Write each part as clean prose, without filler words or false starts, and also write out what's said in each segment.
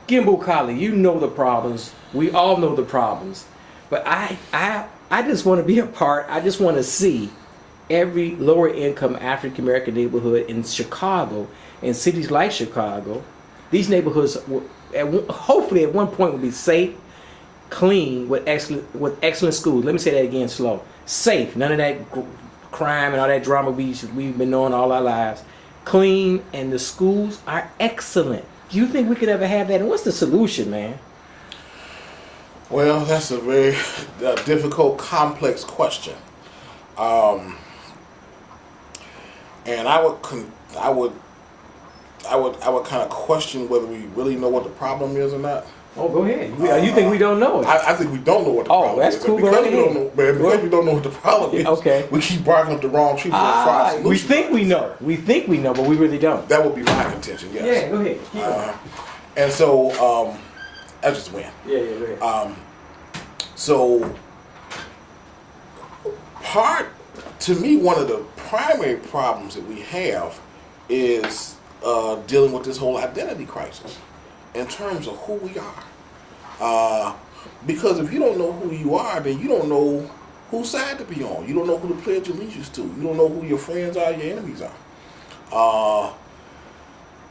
Gimbo Kali, you know the problems. We all know the problems. But I just want to be a part. I just want to see every lower income African American neighborhood in Chicago and cities like Chicago. These neighborhoods hopefully at one point will be safe, clean, with excellent schools. Let me say that again slow. Safe, none of that crime and all that drama we've been knowing all our lives. Clean, and the schools are excellent. Do you think we could ever have that? And what's the solution, man? Well, that's a very difficult, complex question. And I would kind of question whether we really know what the problem is or not. Oh, go ahead. You think we don't know it? I think we don't know what the problem is. Oh, that's cool. Because we don't know what the problem is. Okay. We keep barking up the wrong tree for a solution. We think we know. We think we know, but we really don't. That would be my contention. Yes. Yeah, go ahead. And so I just win. Yeah, go ahead. So to me, one of the primary problems that we have is dealing with this whole identity crisis in terms of who we are. Because if you don't know who you are, then you don't know whose side to be on. You don't know who to pledge allegiance to. You don't know who your friends are, your enemies are.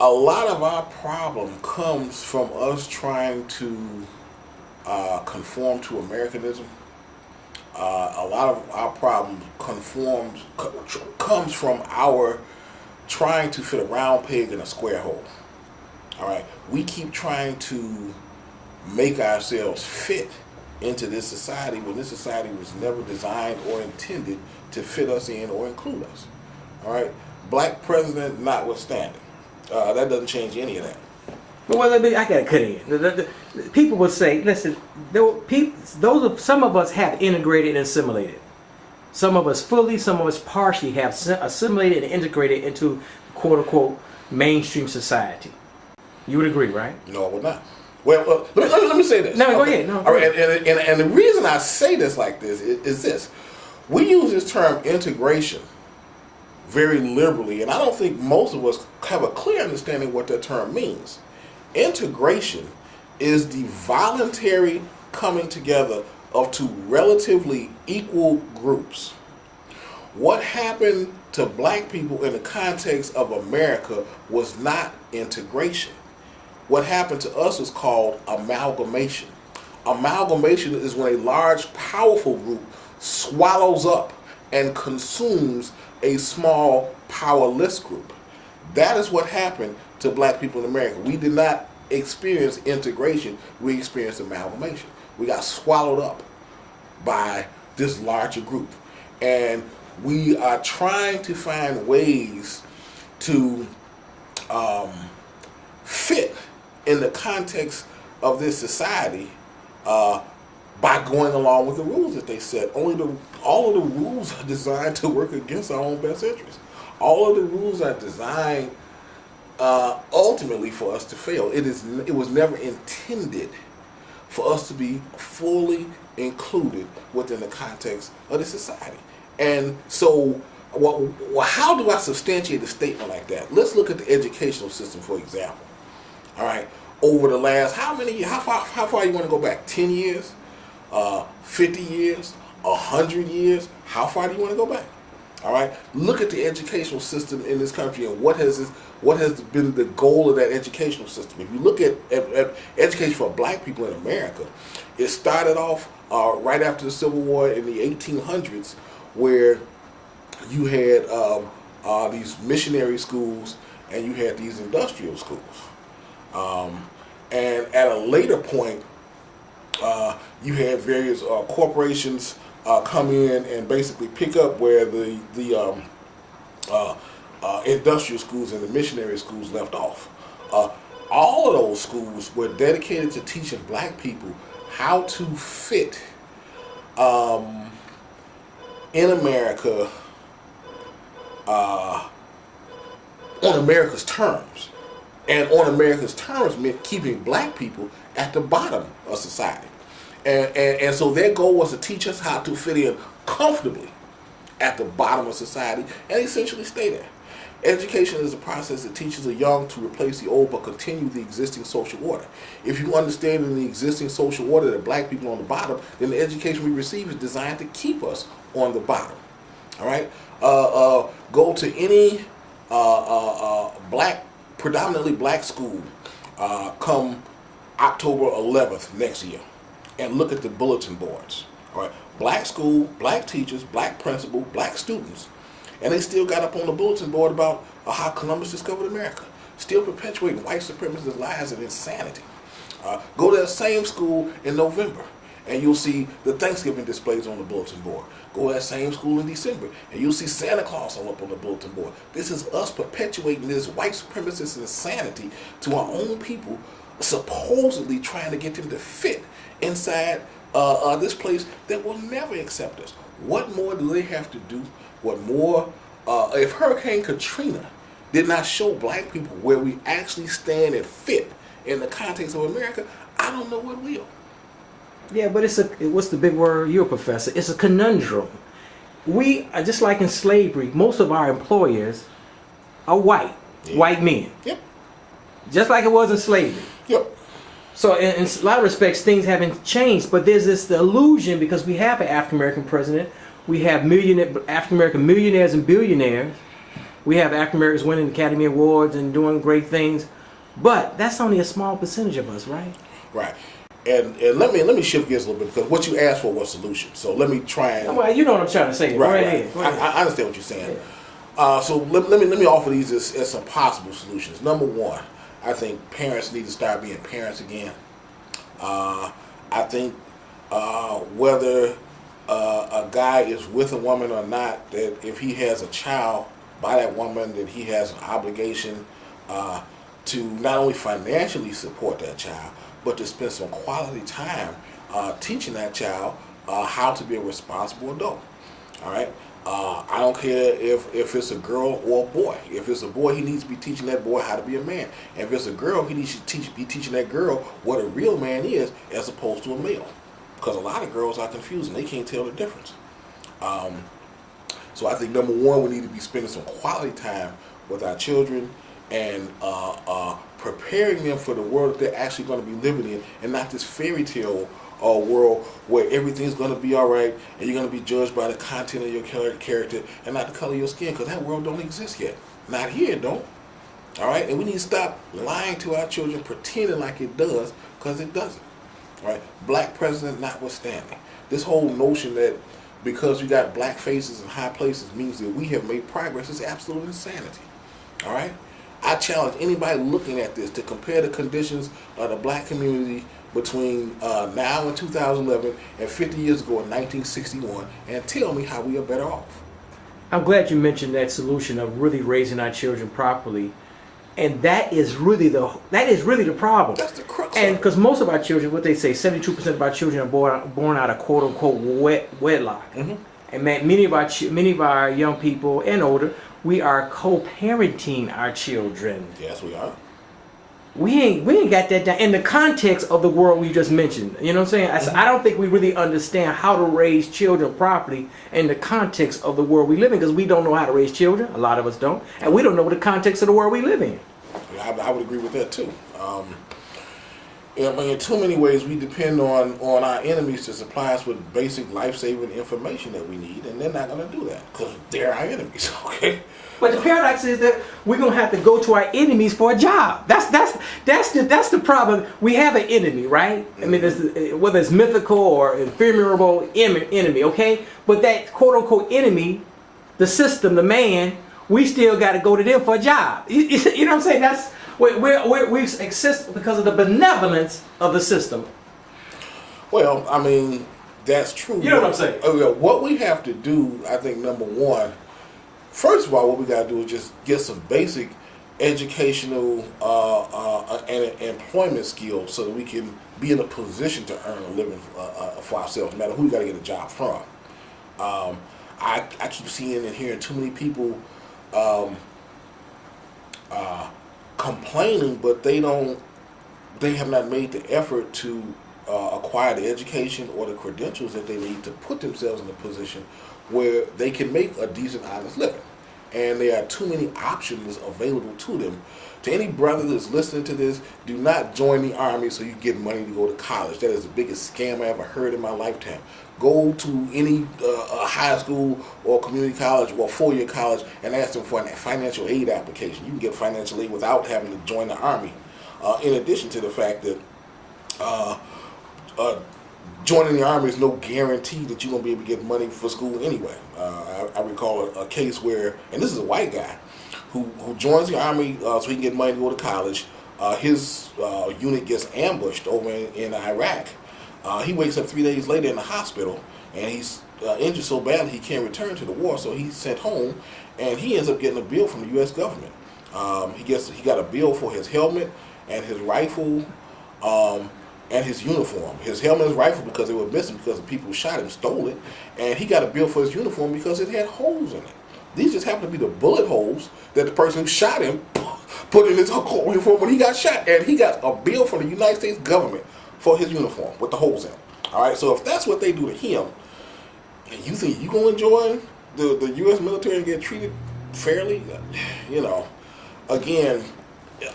A lot of our problem comes from us trying to conform to Americanism. A lot of our problem comes from our trying to fit a round peg in a square hole. All right, we keep trying to make ourselves fit into this society when this society was never designed or intended to fit us in or include us. All right, black president notwithstanding, that doesn't change any of that. Well, I gotta cut in. People would say, listen, some of us have integrated and assimilated. Some of us fully, some of us partially have assimilated and integrated into quote unquote mainstream society. You would agree, right? No, I would not. Well, let me say this. No, go ahead. No, all right, and the reason I say this like this is this. We use this term integration very liberally, and I don't think most of us have a clear understanding what that term means. Integration is the voluntary coming together of two relatively equal groups. What happened to black people in the context of America was not integration. What happened to us is called amalgamation. Amalgamation is when a large, powerful group swallows up and consumes a small, powerless group. That is what happened to black people in America. We did not experience integration, we experienced amalgamation. We got swallowed up by this larger group. And we are trying to find ways to fit in the context of this society by going along with the rules that they set. All of the rules are designed to work against our own best interests. All of the rules are designed ultimately for us to fail. It was never intended for us to be fully included within the context of the society. And so, how do I substantiate a statement like that? Let's look at the educational system, for example. All right, over the last how far you want to go back? 10 years, 50 years, 100 years? How far do you want to go back? All right, look at the educational system in this country and what has been the goal of that educational system. If you look at education for black people in America, it started off right after the Civil War in the 1800s, where you had these missionary schools and you had these industrial schools. And at a later point, you had various corporations come in and basically pick up where the industrial schools and the missionary schools left off. All of those schools were dedicated to teaching black people how to fit in America on America's terms. And on America's terms meant keeping black people at the bottom of society. And so their goal was to teach us how to fit in comfortably at the bottom of society and essentially stay there. Education is a process that teaches the young to replace the old but continue the existing social order. If you understand in the existing social order that black people are on the bottom, then the education we receive is designed to keep us on the bottom. All right? Go to any predominantly black school come October 11th next year and look at the bulletin boards. All right? Black school, black teachers, black principal, black students. And they still got up on the bulletin board about how Columbus discovered America. Still perpetuating white supremacist lies and insanity. Go to that same school in November, and you'll see the Thanksgiving displays on the bulletin board. Go to that same school in December, and you'll see Santa Claus all up on the bulletin board. This is us perpetuating this white supremacist insanity to our own people, supposedly trying to get them to fit inside this place that will never accept us. What more do they have to do? What more? If Hurricane Katrina did not show black people where we actually stand and fit in the context of America, I don't know what will. Yeah, but what's the big word? You're a professor. It's a conundrum. We are just like in slavery. Most of our employers are white men. Yep. Just like it was in slavery. Yep. So in a lot of respects, things haven't changed. But there's this illusion because we have an African American president. We have African American millionaires and billionaires. We have African Americans winning Academy Awards and doing great things. But that's only a small percentage of us, right? Right. And let me shift gears a little bit because what you asked for was solution. So let me try and. Well, you know what I'm trying to say. Right. Go ahead. I understand what you're saying. Yeah. So let me offer these as some possible solutions. Number one, I think parents need to start being parents again. I think whether a guy is with a woman or not, that if he has a child by that woman, that he has an obligation to not only financially support that child, but to spend some quality time teaching that child how to be a responsible adult. All right. I don't care if it's a girl or a boy. If it's a boy, he needs to be teaching that boy how to be a man. And if it's a girl, he needs to be teaching that girl what a real man is as opposed to a male. Because a lot of girls are confused and they can't tell the difference. So I think number one, we need to be spending some quality time with our children and preparing them for the world that they're actually going to be living in, and not this fairy tale world where everything's going to be all right and you're going to be judged by the content of your character and not the color of your skin, because that world don't exist yet. Not here, it don't. All right? And we need to stop lying to our children, pretending like it does, because it doesn't. All right? Black president notwithstanding. This whole notion that because we got black faces in high places means that we have made progress is absolute insanity. All right? I challenge anybody looking at this to compare the conditions of the black community between now and 2011 and 50 years ago in 1961 and tell me how we are better off. I'm glad you mentioned that solution of really raising our children properly, and that is really the problem. That's the crux. And because most of our children, what they say, 72% of our children are born out of quote unquote wedlock. Mm-hmm. And many of our young people and older, we are co-parenting our children. Yes, we are. We ain't got that down in the context of the world we just mentioned. You know what I'm saying? Mm-hmm. I don't think we really understand how to raise children properly in the context of the world we live in, because we don't know how to raise children. A lot of us don't, and we don't know the context of the world we live in. Yeah, I would agree with that too. In too many ways, we depend on our enemies to supply us with basic life-saving information that we need, and they're not going to do that because they're our enemies. Okay. But the paradox is that we're going to have to go to our enemies for a job. That's the problem. We have an enemy, right? I mean, whether it's mythical or ephemeral enemy, okay? But that quote-unquote enemy, the system, the man, we still got to go to them for a job. You know what I'm saying? We exist because of the benevolence of the system. Well, I mean, that's true. You know what I'm saying? What we have to do, I think, number one, first of all, what we got to do is just get some basic educational and employment skills so that we can be in a position to earn a living for ourselves, no matter who we got to get a job from. I keep seeing and hearing too many people complaining, but they have not made the effort to acquire the education or the credentials that they need to put themselves in a position where they can make a decent, honest living. and there are too many options available to them. To any brother that's listening to this, do not join the Army so you get money to go to college. That is the biggest scam I ever heard in my lifetime. Go to any high school or community college or four-year college and ask them for a financial aid application. You can get financial aid without having to join the Army. In addition to the fact that joining the Army is no guarantee that you're going to be able to get money for school anyway. I recall a case where, and this is a white guy, who joins the Army so he can get money to go to college. His unit gets ambushed over in Iraq. He wakes up 3 days later in the hospital, and he's injured so badly he can't return to the war, so he's sent home, and he ends up getting a bill from the U.S. government. He got a bill for his helmet and his rifle and his uniform. His helmet and his rifle because they were missing because the people who shot him stole it, and he got a bill for his uniform because it had holes in it. These just happen to be the bullet holes that the person who shot him put in his uniform when he got shot. And he got a bill from the United States government for his uniform with the holes in it. All right, so if that's what they do to him, and you think you're going to join the U.S. military and get treated fairly, again,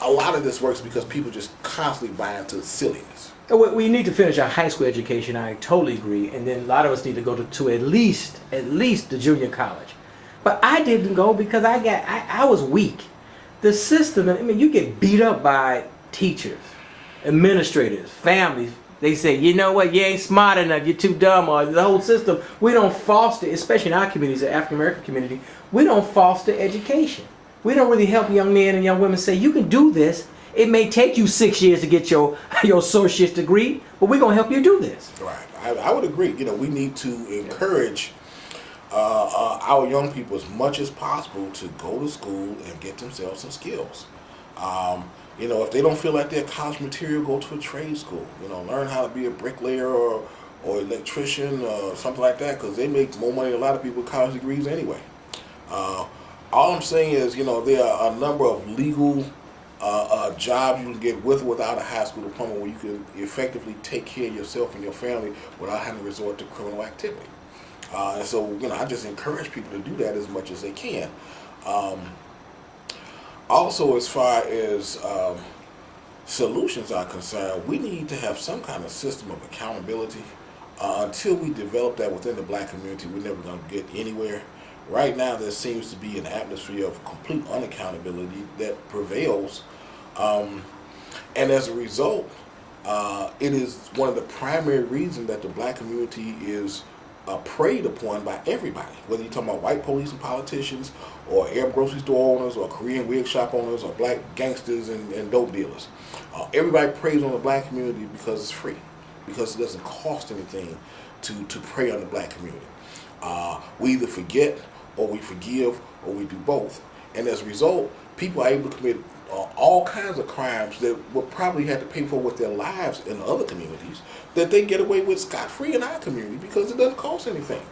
a lot of this works because people just constantly buy into silliness. We need to finish our high school education. I totally agree. And then a lot of us need to go to at least the junior college. But I didn't go because I was weak. The system, I mean, you get beat up by teachers, administrators, families. They say, you know what, you ain't smart enough, you're too dumb, or the whole system. We don't foster, especially in our communities, the African American community, we don't foster education. We don't really help young men and young women say, you can do this. It may take you 6 years to get your associate's degree, but we're going to help you do this. Right. I would agree. We need to encourage our young people as much as possible to go to school and get themselves some skills. If they don't feel like they're college material, go to a trade school. Learn how to be a bricklayer or electrician or something like that, because they make more money than a lot of people with college degrees anyway. All I'm saying is, there are a number of legal jobs you can get with or without a high school diploma where you can effectively take care of yourself and your family without having to resort to criminal activity. And so, I just encourage people to do that as much as they can. Also, as far as solutions are concerned, we need to have some kind of system of accountability. Until we develop that within the black community, we're never going to get anywhere. Right now, there seems to be an atmosphere of complete unaccountability that prevails. And as a result, it is one of the primary reasons that the black community is preyed upon by everybody, whether you're talking about white police and politicians, or Arab grocery store owners, or Korean wig shop owners, or black gangsters and dope dealers. Everybody preys on the black community because it's free, because it doesn't cost anything to prey on the black community. We either forget, or we forgive, or we do both. And as a result, people are able to commit all kinds of crimes that would probably have to pay for with their lives in other communities that they get away with scot-free in our community because it doesn't cost anything.